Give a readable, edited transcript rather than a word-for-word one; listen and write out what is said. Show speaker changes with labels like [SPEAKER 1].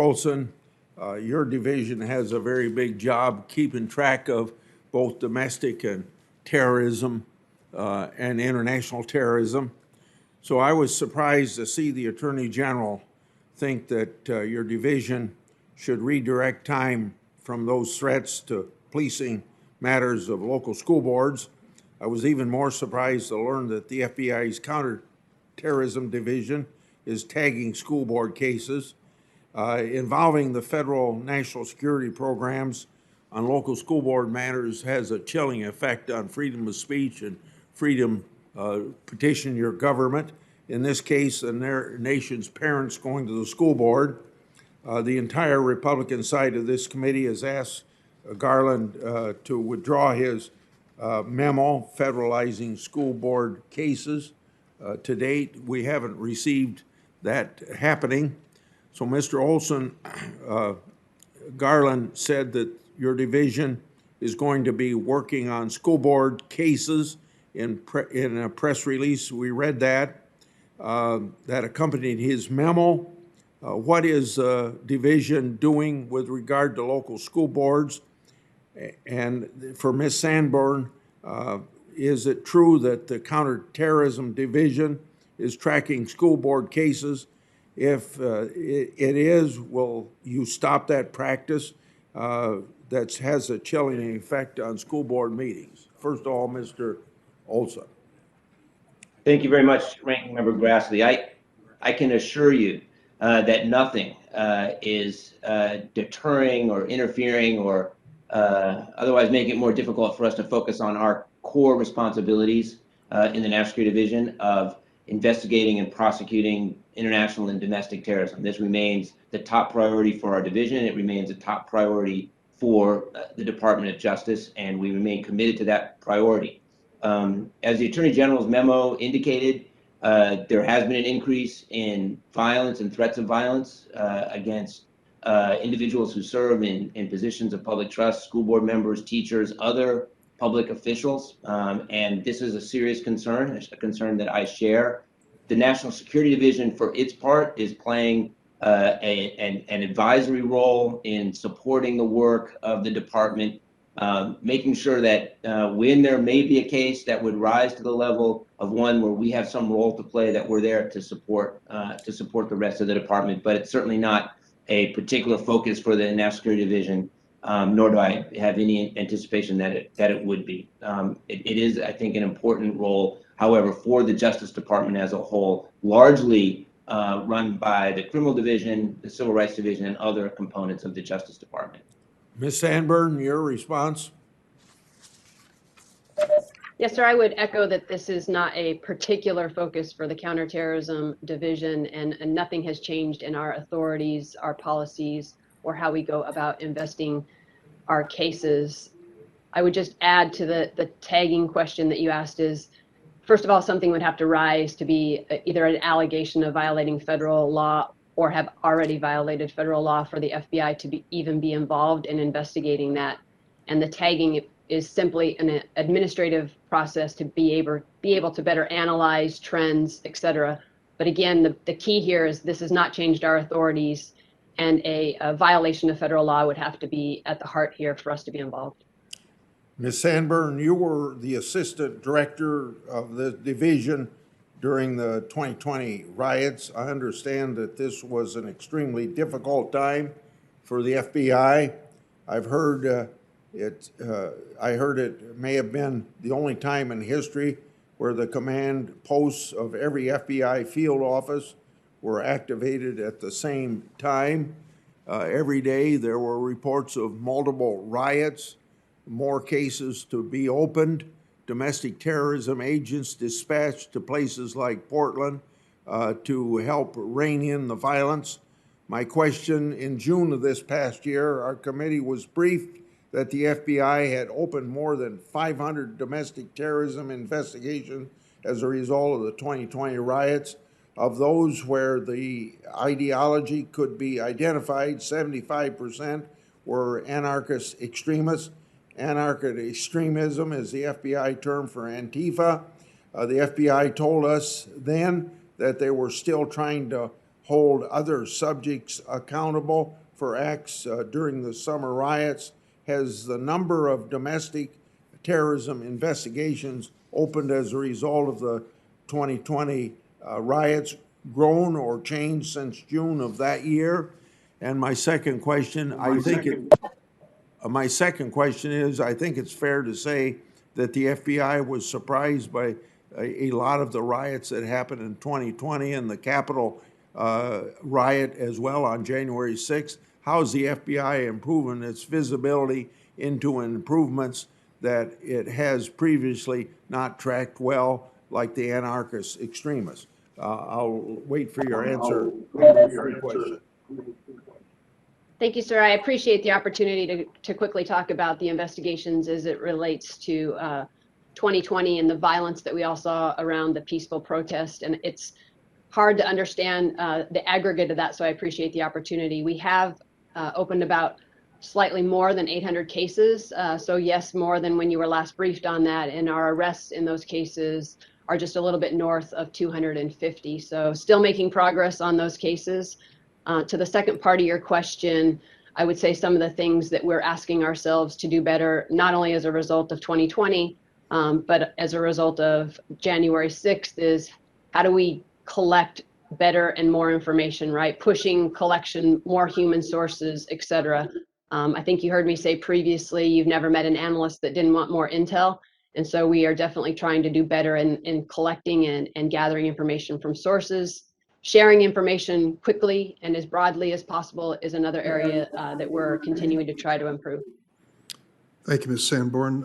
[SPEAKER 1] Olson, your division has a very big job keeping track of both domestic and terrorism and international terrorism. So I was surprised to see the Attorney General think that your division should redirect time from those threats to policing matters of local school boards. I was even more surprised to learn that the FBI's counterterrorism division is tagging school board cases involving the federal national security programs on local school board matters has a chilling effect on freedom of speech and freedom petition your government. In this case, the nation's parents going to the school board. The entire Republican side of this committee has asked Garland to withdraw his memo federalizing school board cases. To date, we haven't received that happening. So, Mr. Olson, Garland said that your division is going to be working on school board cases. In a press release, we read that accompanied his memo. What is division doing with regard to local school boards? And for Ms. Sanborn, is it true that the counterterrorism division is tracking school board cases? If it is, will you stop that practice that has a chilling effect on school board meetings? First of all, Mr. Olson.
[SPEAKER 2] Thank you very much, Ranking Member Grassley. I can assure you that nothing is deterring or interfering or otherwise making it more difficult for us to focus on our core responsibilities in the National Security Division of investigating and prosecuting international and domestic terrorism. This remains the top priority for our division. It remains a top priority for the Department of Justice, and we remain committed to that priority. As the Attorney General's memo indicated, there has been an increase in violence and threats of violence against individuals who serve in positions of public trust, school board members, teachers, other public officials, and this is a serious concern, a concern that I share. The National Security Division, for its part, is playing an advisory role in supporting the work of the department, making sure that when there may be a case that would rise to the level of one where we have some role to play, that we're there to support the rest of the department. But it's certainly not a particular focus for the National Security Division, nor do I have any anticipation that it would be. It is, I think, an important role, however, for the Justice Department as a whole, largely run by the Criminal Division, the Civil Rights Division, and other components of the Justice Department.
[SPEAKER 1] Ms. Sanborn, your response?
[SPEAKER 3] Yes, sir. I would echo that this is not a particular focus for the Counterterrorism Division, and nothing has changed in our authorities, our policies, or how we go about investing our cases. I would just add to the tagging question that you asked is, first of all, something would have to rise to be either an allegation of violating federal law or have already violated federal law for the FBI to even be involved in investigating that. And the tagging is simply an administrative process to be able to better analyze trends, et cetera. But again, the key here is this has not changed our authorities, and a violation of federal law would have to be at the heart here for us to be involved.
[SPEAKER 1] Ms. Sanborn, you were the assistant director of the division during the 2020 riots. I understand that this was an extremely difficult time for the FBI. I've heard I heard it may have been the only time in history where the command posts of every FBI field office were activated at the same time. Every day there were reports of multiple riots, more cases to be opened, domestic terrorism agents dispatched to places like Portland to help rein in the violence. My question, in June of this past year, our committee was briefed that the FBI had opened more than 500 domestic terrorism investigations as a result of the 2020 riots. Of those where the ideology could be identified, 75% were anarchist extremists. Anarchist extremism is the FBI term for Antifa. The FBI told us then that they were still trying to hold other subjects accountable for acts during the summer riots? Has the number of domestic terrorism investigations opened as a result of the 2020 riots grown or changed since June of that year? And my second question, my second question is, I think it's fair to say that the FBI was surprised by a lot of the riots that happened in 2020 and the Capitol riot as well on January 6th. How is the FBI improving its visibility into improvements that it has previously not tracked well, like the anarchist extremists? I'll wait for your answer on those three questions.
[SPEAKER 3] Thank you, sir. I appreciate the opportunity to quickly talk about the investigations as it relates to 2020 and the violence that we all saw around the peaceful protest. And it's hard to understand the aggregate of that, so I appreciate the opportunity. We have opened about slightly more than 800 cases. So yes, more than when you were last briefed on that. And our arrests in those cases are just a little bit north of 250. So still making progress on those cases. To the second part of your question, I would say some of the things that we're asking ourselves to do better, not only as a result of 2020, but as a result of January 6th, is how do we collect better and more information, right? Pushing collection, more human sources, et cetera. I think you heard me say previously, you've never met an analyst that didn't want more intel. And so we are definitely trying to do better in collecting and gathering information from sources. Sharing information quickly and as broadly as possible is another area that we're continuing to try to improve.
[SPEAKER 4] Thank you, Ms. Sanborn.